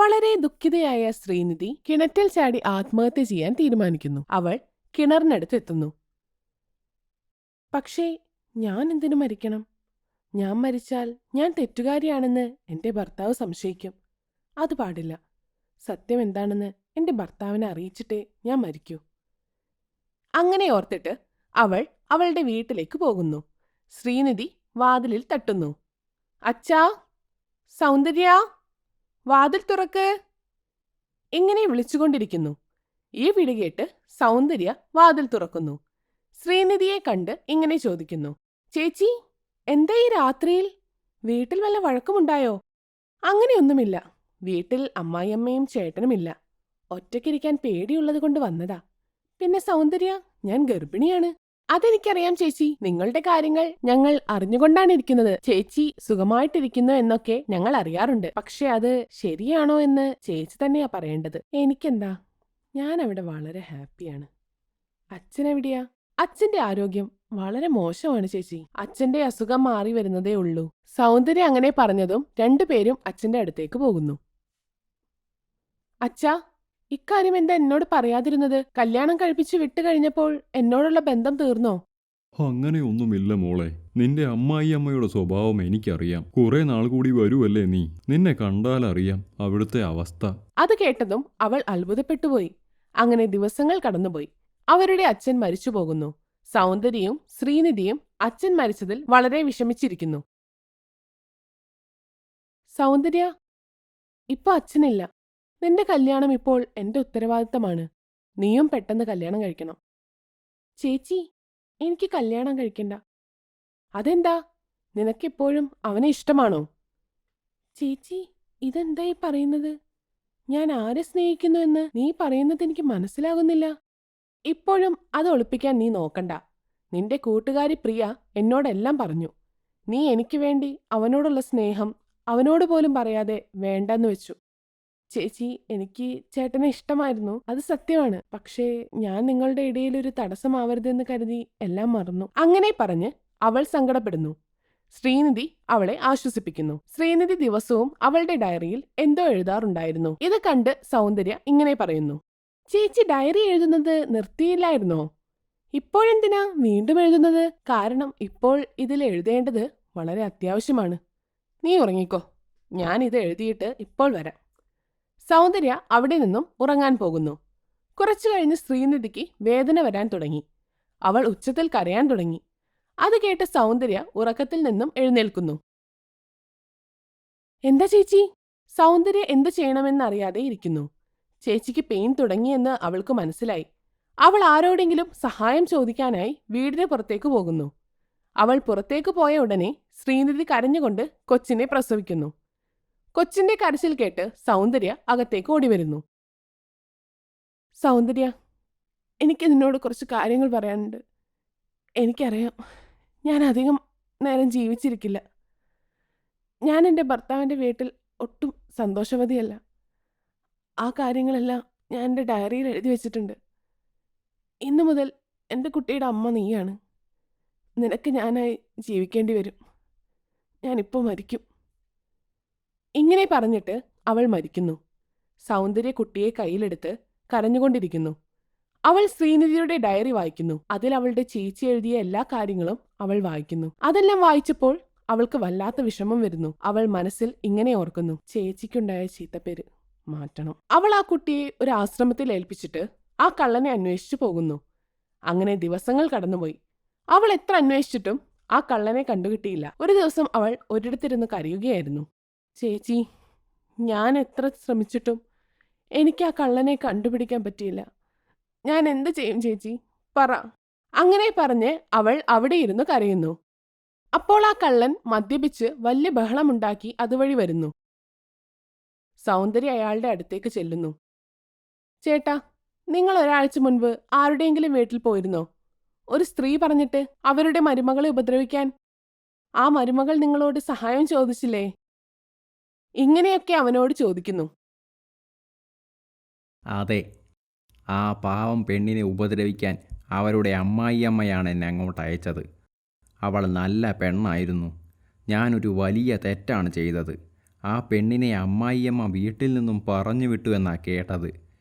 വളരെ ദുഃഖിതയായ ശ്രീനിധി കിണറ്റിൽ ചാടി ആത്മഹത്യ ചെയ്യാൻ തീരുമാനിക്കുന്നു. അവൾ കിണറിനടുത്ത് എത്തുന്നു. പക്ഷേ ഞാൻ എന്തിനു മരിക്കണം? ഞാൻ മരിച്ചാൽ ഞാൻ തെറ്റുകാരിയാണെന്ന് എന്റെ ഭർത്താവ് സംശയിക്കും. അത് പാടില്ല. സത്യം എന്താണെന്ന് എന്റെ ഭർത്താവിനെ അറിയിച്ചിട്ടേ ഞാൻ മരിക്കൂ. അങ്ങനെ ഓർത്തിട്ട് അവൾ അവളുടെ വീട്ടിലേക്ക് പോകുന്നു. ശ്രീനിധി വാതിലിൽ തട്ടുന്നു. അച്ഛാ, സൗന്ദര്യ, വാതിൽ തുറക്ക്. ഇങ്ങനെ വിളിച്ചുകൊണ്ടിരിക്കുന്നു. ഈ വിളി കേട്ട് സൗന്ദര്യ വാതിൽ തുറക്കുന്നു. ശ്രീനിധിയെ കണ്ട് ഇങ്ങനെ ചോദിക്കുന്നു. ചേച്ചി, എന്താ ഈ രാത്രിയിൽ? വീട്ടിൽ വല്ല വഴക്കമുണ്ടായോ? അങ്ങനെയൊന്നുമില്ല. വീട്ടിൽ അമ്മായിയമ്മയും ചേട്ടനുമില്ല. ഒറ്റയ്ക്കിരിക്കാൻ പേടിയുള്ളത് കൊണ്ട് വന്നതാ. പിന്നെ സൗന്ദര്യ, ഞാൻ ഗർഭിണിയാണ്. അതെനിക്കറിയാം ചേച്ചി. നിങ്ങളുടെ കാര്യങ്ങൾ ഞങ്ങൾ അറിഞ്ഞുകൊണ്ടാണ് ഇരിക്കുന്നത്. ചേച്ചി സുഖമായിട്ടിരിക്കുന്നു എന്നൊക്കെ ഞങ്ങൾ അറിയാറുണ്ട്. പക്ഷെ അത് ശരിയാണോ എന്ന് ചേച്ചി തന്നെയാ പറയേണ്ടത്. എനിക്കെന്താ, ഞാൻ അവിടെ വളരെ ഹാപ്പിയാണ്. അച്ഛനെവിടെയാ? അച്ഛന്റെ ആരോഗ്യം വളരെ മോശമാണ് ചേച്ചി. അച്ഛന്റെ അസുഖം മാറി വരുന്നതേ ഉള്ളൂ. സൗന്ദര്യ അങ്ങനെ പറഞ്ഞതും രണ്ടുപേരും അച്ഛന്റെ അടുത്തേക്ക് പോകുന്നു. അച്ഛാ, ഇക്കാര്യം എന്താ എന്നോട് പറയാതിരുന്നത്? കല്യാണം കഴിപ്പിച്ച് വിട്ടു കഴിഞ്ഞപ്പോൾ എന്നോടുള്ള ബന്ധം തീർന്നോ? അങ്ങനെയൊന്നുമില്ല മോളെ. നിന്റെ അമ്മായിയമ്മയുടെ സ്വഭാവം എനിക്കറിയാം. കുറെ നാൾ കൂടി വരുമല്ലേ നീ. നിന്നെ കണ്ടാലറിയാം അവിടുത്തെ അവസ്ഥ. അത് കേട്ടതും അവൾ അത്ഭുതപ്പെട്ടുപോയി. അങ്ങനെ ദിവസങ്ങൾ കടന്നുപോയി. അവരുടെ അച്ഛൻ മരിച്ചു പോകുന്നു. സൗന്ദര്യയും ശ്രീനിധിയും അച്ഛൻ മരിച്ചതിൽ വളരെ വിഷമിച്ചിരിക്കുന്നു. സൗന്ദര്യ, ഇപ്പൊ അച്ഛനില്ല. നിന്റെ കല്യാണം ഇപ്പോൾ എന്റെ ഉത്തരവാദിത്തമാണ്. നീയും പെട്ടെന്ന് കല്യാണം കഴിക്കണം. ചേച്ചി, എനിക്ക് കല്യാണം കഴിക്കണ്ട. അതെന്താ? നിനക്കെപ്പോഴും അവനെ ഇഷ്ടമാണോ? ചേച്ചി, ഇതെന്തായി പറയുന്നത്? ഞാൻ ആരെ സ്നേഹിക്കുന്നു എന്ന് നീ പറയുന്നത് എനിക്ക് മനസ്സിലാകുന്നില്ല. ഇപ്പോഴും അത് ഒളിപ്പിക്കാൻ നീ നോക്കണ്ട. നിന്റെ കൂട്ടുകാരി പ്രിയ എന്നോടെല്ലാം പറഞ്ഞു. നീ എനിക്ക് വേണ്ടി അവനോടുള്ള സ്നേഹം അവനോട് പോലും പറയാതെ വേണ്ടെന്ന് വെച്ചു. ചേച്ചി, എനിക്ക് ചേട്ടനെ ഇഷ്ടമായിരുന്നു, അത് സത്യമാണ്. പക്ഷേ ഞാൻ നിങ്ങളുടെ ഇടയിൽ ഒരു തടസ്സമാവരുതെന്ന് കരുതി എല്ലാം മറന്നു. അങ്ങനെ പറഞ്ഞ് അവൾ സങ്കടപ്പെടുന്നു. ശ്രീനിധി അവളെ ആശ്വസിപ്പിക്കുന്നു. ശ്രീനിധി ദിവസവും അവളുടെ ഡയറിയിൽ എന്തോ എഴുതാറുണ്ടായിരുന്നു. ഇത് കണ്ട് സൗന്ദര്യ ഇങ്ങനെ പറയുന്നു. ചേച്ചി ഡയറി എഴുതുന്നത് നിർത്തിയില്ലായിരുന്നോ? ഇപ്പോഴെന്തിനാ വീണ്ടും എഴുതുന്നത്? കാരണം ഇപ്പോൾ ഇതിൽ എഴുതേണ്ടത് വളരെ അത്യാവശ്യമാണ്. നീ ഉറങ്ങിക്കോ. ഞാൻ ഇത് എഴുതിയിട്ട് ഇപ്പോൾ വരാം. സൗന്ദര്യ അവിടെ നിന്നും ഉറങ്ങാൻ പോകുന്നു. കുറച്ചു കഴിഞ്ഞ് ശ്രീനിധിക്ക് വേദന വരാൻ തുടങ്ങി. അവൾ ഉച്ചത്തിൽ കരയാൻ തുടങ്ങി. അത് കേട്ട് സൗന്ദര്യ ഉറക്കത്തിൽ നിന്നും എഴുന്നേൽക്കുന്നു. എന്താ ചേച്ചി? സൗന്ദര്യ എന്തു ചെയ്യണമെന്നറിയാതെ ഇരിക്കുന്നു. ചേച്ചിക്ക് പെയിൻ തുടങ്ങിയെന്ന് അവൾക്ക് മനസ്സിലായി. അവൾ ആരോടെങ്കിലും സഹായം ചോദിക്കാനായി വീടിന് പുറത്തേക്ക് പോകുന്നു. അവൾ പുറത്തേക്ക് പോയ ഉടനെ ശ്രീനിധി കരഞ്ഞുകൊണ്ട് കൊച്ചിനെ പ്രസവിക്കുന്നു. കൊച്ചിന്റെ കരച്ചിൽ കേട്ട് സൗന്ദര്യ അകത്തേക്ക് ഓടിവരുന്നു. സൗന്ദര്യ, എനിക്ക് നിന്നോട് കുറച്ച് കാര്യങ്ങൾ പറയാനുണ്ട്. എനിക്കറിയാം, ഞാൻ അധികം നേരം ജീവിച്ചിരിക്കില്ല. ഞാൻ എൻ്റെ ഭർത്താവിൻ്റെ വീട്ടിൽ ഒട്ടും സന്തോഷവതിയല്ല. ആ കാര്യങ്ങളെല്ലാം ഞാൻ എൻ്റെ ഡയറിയിൽ എഴുതി വെച്ചിട്ടുണ്ട്. ഇന്നു മുതൽ എൻ്റെ കുട്ടിയുടെ അമ്മ നീയാണ്. നിനക്ക് ഞാനായി ജീവിക്കേണ്ടി വരും. ഞാനിപ്പോൾ മരിക്കും. ഇങ്ങനെ പറഞ്ഞിട്ട് അവൾ മരിക്കുന്നു. സൗന്ദര്യ കുട്ടിയെ കയ്യിലെടുത്ത് കരഞ്ഞുകൊണ്ടിരിക്കുന്നു. അവൾ ശ്രീനിധിയുടെ ഡയറി വായിക്കുന്നു. അതിൽ അവളുടെ ചേച്ചി എഴുതിയ എല്ലാ കാര്യങ്ങളും അവൾ വായിക്കുന്നു. അതെല്ലാം വായിച്ചപ്പോൾ അവൾക്ക് വല്ലാത്ത വിഷമം വരുന്നു. അവൾ മനസ്സിൽ ഇങ്ങനെ ഓർക്കുന്നു, ചേച്ചിക്കുണ്ടായ ചീത്തപ്പേര് മാറ്റണം. അവൾ ആ കുട്ടിയെ ഒരു ആശ്രമത്തിൽ ഏൽപ്പിച്ചിട്ട് ആ കള്ളനെ അന്വേഷിച്ചു പോകുന്നു. അങ്ങനെ ദിവസങ്ങൾ കടന്നുപോയി. അവൾ എത്ര അന്വേഷിച്ചിട്ടും ആ കള്ളനെ കണ്ടുകിട്ടിയില്ല. ഒരു ദിവസം അവൾ ഒരിടത്തിരുന്ന് കരയുകയായിരുന്നു. ചേച്ചി, ഞാൻ എത്ര ശ്രമിച്ചിട്ടും എനിക്ക് ആ കള്ളനെ കണ്ടുപിടിക്കാൻ പറ്റിയില്ല. ഞാൻ എന്ത് ചെയ്യും ചേച്ചി, പറ. അങ്ങനെ പറഞ്ഞ് അവൾ അവിടെ ഇരുന്ന് കരയുന്നു. അപ്പോൾ ആ കള്ളൻ മദ്യപിച്ച് വലിയ ബഹളമുണ്ടാക്കി അതുവഴി വരുന്നു. സൗന്ദര്യ അയാളുടെ അടുത്തേക്ക് ചെല്ലുന്നു. ചേട്ടാ, നിങ്ങൾ ഒരാഴ്ച മുൻപ് ആരുടെയെങ്കിലും വീട്ടിൽ പോയിരുന്നോ? ഒരു സ്ത്രീ പറഞ്ഞിട്ട് അവരുടെ മരുമകളെ ഉപദ്രവിക്കാൻ. ആ മരുമകൾ നിങ്ങളോട് സഹായം ചോദിച്ചില്ലേ? ഇങ്ങനെയൊക്കെ അവനോട് ചോദിക്കുന്നു. അതെ, ആ പാവം പെണ്ണിനെ ഉപദ്രവിക്കാൻ അവരുടെ അമ്മായിയമ്മയാണ് എന്നെ അങ്ങോട്ട് അയച്ചത്. അവൾ നല്ല പെണ്ണായിരുന്നു. ഞാനൊരു വലിയ തെറ്റാണ് ചെയ്തത്. ആ പെണ്ണിനെ അമ്മായിയമ്മ വീട്ടിൽ നിന്നും പറഞ്ഞു വിട്ടു എന്നാ കേട്ടത്.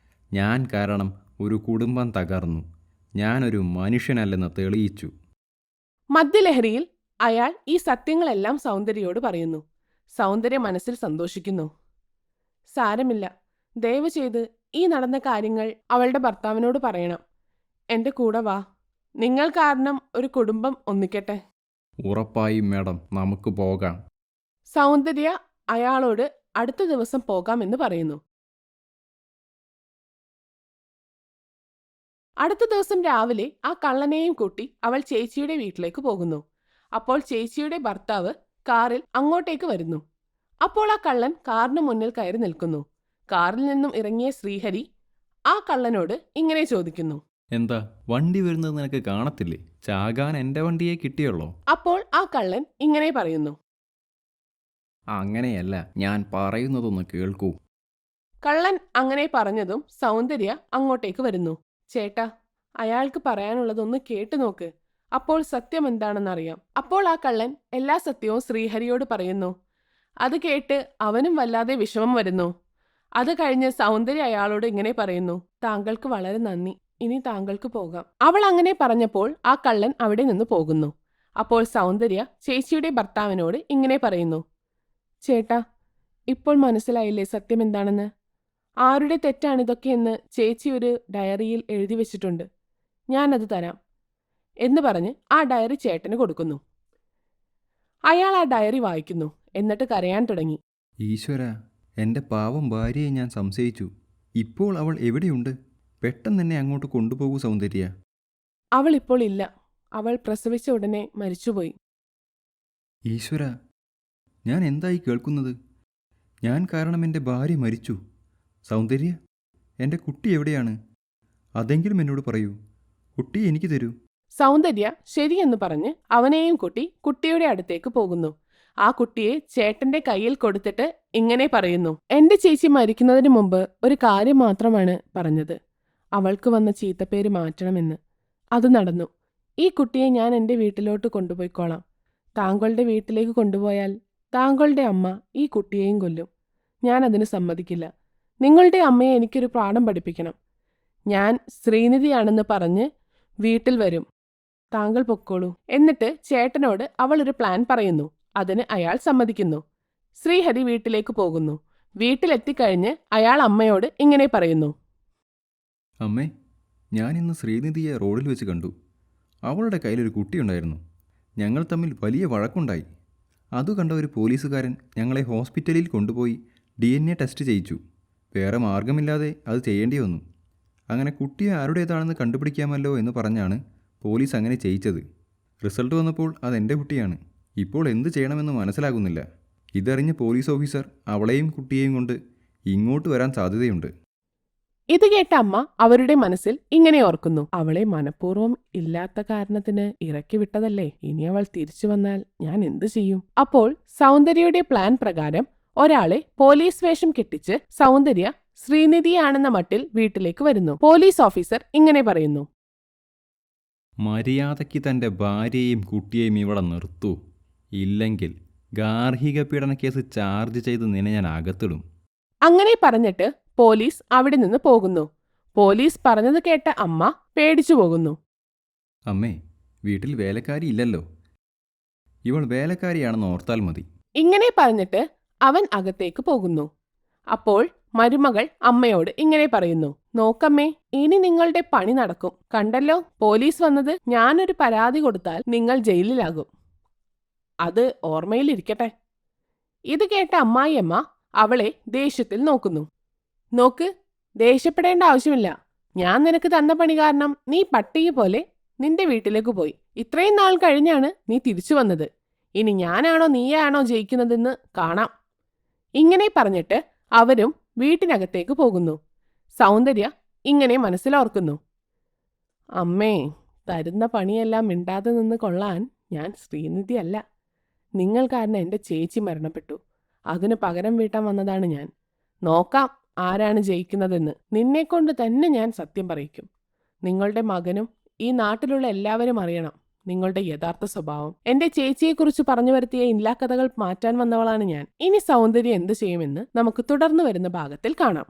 ഞാൻ കാരണം ഒരു കുടുംബം തകർന്നു. ഞാനൊരു മനുഷ്യനല്ലെന്ന് തെളിയിച്ചു. മദ്യലഹരിയിൽ അയാൾ ഈ സത്യങ്ങളെല്ലാം സൗന്ദര്യയോട് പറയുന്നു. സൗന്ദര്യ മനസ്സിൽ സന്തോഷിക്കുന്നു. സാരമില്ല, ദയവ് ചെയ്ത് ഈ നടന്ന കാര്യങ്ങൾ അവളുടെ ഭർത്താവിനോട് പറയണം. എന്റെ കൂടെ വാ. നിങ്ങൾ കാരണം ഒരു കുടുംബം ഒന്നിക്കട്ടെ. ഉറപ്പായും മേഡം, നമുക്ക് പോകാം. സൗന്ദര്യ അയാളോട് അടുത്ത ദിവസം പോകാമെന്ന് പറയുന്നു. അടുത്ത ദിവസം രാവിലെ ആ കള്ളനെയും കൂട്ടി അവൾ ചേച്ചിയുടെ വീട്ടിലേക്ക് പോകുന്നു. അപ്പോൾ ചേച്ചിയുടെ ഭർത്താവ് കാറിൽ അങ്ങോട്ടേക്ക് വരുന്നു. അപ്പോൾ ആ കള്ളൻ കാറിന് മുന്നിൽ കയറി നിൽക്കുന്നു. കാറിൽ നിന്നും ഇറങ്ങിയ ശ്രീഹരി ആ കള്ളനോട് ഇങ്ങനെ ചോദിക്കുന്നു. എന്താ, വണ്ടി വരുന്നത് നിനക്ക് കാണത്തില്ലേ? ചാകാൻ എൻ്റെ വണ്ടിയെ കിട്ടിയുള്ളോ? അപ്പോൾ ആ കള്ളൻ ഇങ്ങനെ പറയുന്നു. അങ്ങനെയല്ല, ഞാൻ പറയുന്നതൊന്ന് കേൾക്കൂ. കള്ളൻ അങ്ങനെ പറഞ്ഞതും സൗന്ദര്യ അങ്ങോട്ടേക്ക് വരുന്നു. ചേട്ടാ, അയാൾക്ക് പറയാനുള്ളതൊന്ന് കേട്ടു നോക്ക്. അപ്പോൾ സത്യം എന്താണെന്നറിയാം. അപ്പോൾ ആ കള്ളൻ എല്ലാ സത്യവും ശ്രീഹരിയോട് പറയുന്നു. അത് കേട്ട് അവനും വല്ലാതെ വിഷമം വരുന്നു. അത് കഴിഞ്ഞ് സൗന്ദര്യ അയാളോട് ഇങ്ങനെ പറയുന്നു. താങ്കൾക്ക് വളരെ നന്ദി. ഇനി താങ്കൾക്ക് പോകാം. അവൾ അങ്ങനെ പറഞ്ഞപ്പോൾ ആ കള്ളൻ അവിടെ നിന്ന് പോകുന്നു. അപ്പോൾ സൗന്ദര്യ ചേച്ചിയുടെ ഭർത്താവിനോട് ഇങ്ങനെ പറയുന്നു. ചേട്ടാ, ഇപ്പോൾ മനസ്സിലായില്ലേ സത്യം എന്താണെന്ന്? ആരുടെ തെറ്റാണിതൊക്കെയെന്ന് ചേച്ചി ഒരു ഡയറിയിൽ എഴുതി വെച്ചിട്ടുണ്ട്. ഞാനത് തരാം എന്ന് പറഞ്ഞ് ആ ഡയറി ചേട്ടന് കൊടുക്കുന്നു. അയാൾ ആ ഡയറി വായിക്കുന്നു. എന്നിട്ട് കരയാൻ തുടങ്ങി. ഈശ്വര, എൻ്റെ പാവം ഭാര്യയെ ഞാൻ സംശയിച്ചു. ഇപ്പോൾ അവൾ എവിടെയുണ്ട്? പെട്ടെന്ന് തന്നെ അങ്ങോട്ട് കൊണ്ടുപോകൂ സൗന്ദര്യ. അവൾ ഇപ്പോൾ ഇല്ല. അവൾ പ്രസവിച്ച ഉടനെ മരിച്ചുപോയി. ഈശ്വര, ഞാൻ എന്തായി കേൾക്കുന്നത്? ഞാൻ കാരണം എൻ്റെ ഭാര്യ മരിച്ചു. സൗന്ദര്യ, എൻ്റെ കുട്ടി എവിടെയാണ്? അതെങ്കിലും എന്നോട് പറയൂ. കുട്ടി എനിക്ക് തരൂ. സൗന്ദര്യ ശരിയെന്ന് പറഞ്ഞ് അവനെയും കൂട്ടി കുട്ടിയുടെ അടുത്തേക്ക് പോകുന്നു. ആ കുട്ടിയെ ചേട്ടന്റെ കയ്യിൽ കൊടുത്തിട്ട് ഇങ്ങനെ പറയുന്നു. എന്റെ ചേച്ചി മരിക്കുന്നതിന് മുമ്പ് ഒരു കാര്യം മാത്രമാണ് പറഞ്ഞത്. അവൾക്ക് വന്ന ചീത്തപ്പേര് മാറ്റണമെന്ന്. അത് നടന്നു. ഈ കുട്ടിയെ ഞാൻ എൻ്റെ വീട്ടിലോട്ട് കൊണ്ടുപോയിക്കോളാം. താങ്കളുടെ വീട്ടിലേക്ക് കൊണ്ടുപോയാൽ താങ്കളുടെ അമ്മ ഈ കുട്ടിയെയും കൊല്ലും. ഞാൻ അതിന് സമ്മതിക്കില്ല. നിങ്ങളുടെ അമ്മയെ എനിക്കൊരു പാഠം പഠിപ്പിക്കണം. ഞാൻ ശ്രീനിധിയാണെന്ന് പറഞ്ഞ് വീട്ടിൽ വരും. താങ്കൾ പൊക്കോളൂ. എന്നിട്ട് ചേട്ടനോട് അവൾ ഒരു പ്ലാൻ പറയുന്നു. അതിന് അയാൾ സമ്മതിക്കുന്നു. ശ്രീഹരി വീട്ടിലേക്ക് പോകുന്നു. വീട്ടിലെത്തിക്കഴിഞ്ഞ് അയാൾ അമ്മയോട് ഇങ്ങനെ പറയുന്നു. അമ്മേ, ഞാൻ ഇന്ന് ശ്രീനിധിയെ റോഡിൽ വെച്ച് കണ്ടു. അവളുടെ കയ്യിലൊരു കുട്ടിയുണ്ടായിരുന്നു. ഞങ്ങൾ തമ്മിൽ വലിയ വഴക്കുണ്ടായി. അതു കണ്ട ഒരു പോലീസുകാരൻ ഞങ്ങളെ ഹോസ്പിറ്റലിൽ കൊണ്ടുപോയി DNA ടെസ്റ്റ് ചെയ്യിച്ചു. വേറെ മാർഗമില്ലാതെ അത് ചെയ്യേണ്ടി വന്നു. അങ്ങനെ കുട്ടിയെ ആരുടേതാണെന്ന് കണ്ടുപിടിക്കാമല്ലോ എന്ന് പറഞ്ഞാണ് പോലീസ് അങ്ങനെ ചെയ്യിച്ചത്. റിസൾട്ട് വന്നപ്പോൾ അതെൻ്റെ കുട്ടിയാണ്. ഇപ്പോൾ എന്ത് ചെയ്യണമെന്ന് മനസ്സിലാകുന്നില്ല. ഇതറിഞ്ഞ് പോലീസ് ഓഫീസർ അവളെയും കുട്ടിയെയും കൊണ്ട് ഇങ്ങോട്ട് വരാൻ സാധ്യതയുണ്ട്. ഇത് കേട്ട അമ്മ അവരുടെ മനസ്സിൽ ഇങ്ങനെ ഓർക്കുന്നു. അവളെ മനഃപൂർവ്വം ഇല്ലാത്ത കാരണത്തിന് ഇറക്കി വിട്ടതല്ലേ. ഇനി അവൾ തിരിച്ചു വന്നാൽ ഞാൻ എന്തു ചെയ്യും? അപ്പോൾ സൗന്ദര്യയുടെ പ്ലാൻ പ്രകാരം ഒരാളെ പോലീസ് വേഷം കെട്ടിച്ച് സൗന്ദര്യ ശ്രീനിധിയാണെന്ന മട്ടിൽ വീട്ടിലേക്ക് വരുന്നു. പോലീസ് ഓഫീസർ ഇങ്ങനെ പറയുന്നു. മര്യാദയ്ക്ക് തൻ്റെ ഭാര്യയെയും കുട്ടിയെയും ഇവിടെ നിർത്തൂ. ഇല്ലെങ്കിൽ ഗാർഹിക പീഡന കേസ് ചാർജ് ചെയ്ത് നിന്നെ ഞാൻ അകത്തിടും. അങ്ങനെ പറഞ്ഞിട്ട് പോലീസ് അവിടെ നിന്ന് പോകുന്നു. പോലീസ് പറഞ്ഞത് കേട്ട അമ്മ പേടിച്ചു പോകുന്നു. അമ്മേ, വീട്ടിൽ വേലക്കാരി ഇല്ലല്ലോ. ഇവൾ വേലക്കാരിയാണെന്ന് ഓർത്താൽ മതി. ഇങ്ങനെ പറഞ്ഞിട്ട് അവൻ അകത്തേക്ക് പോകുന്നു. അപ്പോൾ മരുമകൾ അമ്മയോട് ഇങ്ങനെ പറയുന്നു. നോക്കമ്മേ, ഇനി നിങ്ങളുടെ പണി നടക്കും. കണ്ടല്ലോ, പോലീസ് വന്നത്. ഞാനൊരു പരാതി കൊടുത്താൽ നിങ്ങൾ ജയിലിലാകും. അത് ഓർമ്മയിലിരിക്കട്ടെ. ഇത് കേട്ട അമ്മായിയമ്മ അവളെ ദേഷ്യത്തിൽ നോക്കുന്നു. നോക്ക്, ദേഷ്യപ്പെടേണ്ട ആവശ്യമില്ല. ഞാൻ നിനക്ക് തന്ന പണി കാരണം നീ പട്ടിയെ പോലെ നിന്റെ വീട്ടിലേക്ക് പോയി. ഇത്രയും നാൾ കഴിഞ്ഞാണ് നീ തിരിച്ചു വന്നത്. ഇനി ഞാനാണോ നീയാണോ ജയിക്കുന്നതെന്ന് കാണാം. ഇങ്ങനെ പറഞ്ഞിട്ട് അവരും വീട്ടിനകത്തേക്ക് പോകുന്നു. സൗന്ദര്യ ഇങ്ങനെ മനസ്സിലോർക്കുന്നു. അമ്മേ, തരുന്ന പണിയെല്ലാം മിണ്ടാതെ നിന്ന് കൊള്ളാൻ ഞാൻ ശ്രീനിധിയല്ല. നിങ്ങൾ കാരണം എൻ്റെ ചേച്ചി മരണപ്പെട്ടു. അതിന് പകരം വീട്ടാൻ വന്നതാണ് ഞാൻ. നോക്കാം ആരാണ് ജയിക്കുന്നതെന്ന്. നിന്നെക്കൊണ്ട് തന്നെ ഞാൻ സത്യം പറയിക്കും. നിങ്ങളുടെ മകനും ഈ നാട്ടിലുള്ള എല്ലാവരും അറിയണം നിങ്ങളുടെ യഥാർത്ഥ സ്വഭാവം. എന്റെ ചേച്ചിയെക്കുറിച്ച് പറഞ്ഞു വരുത്തിയ ഇല്ലാക്കഥകൾ മാറ്റാൻ വന്നവളാണ് ഞാൻ. ഇനി സൗന്ദര്യം എന്ത് ചെയ്യുമെന്ന് നമുക്ക് തുടർന്ന് വരുന്ന ഭാഗത്തിൽ കാണാം.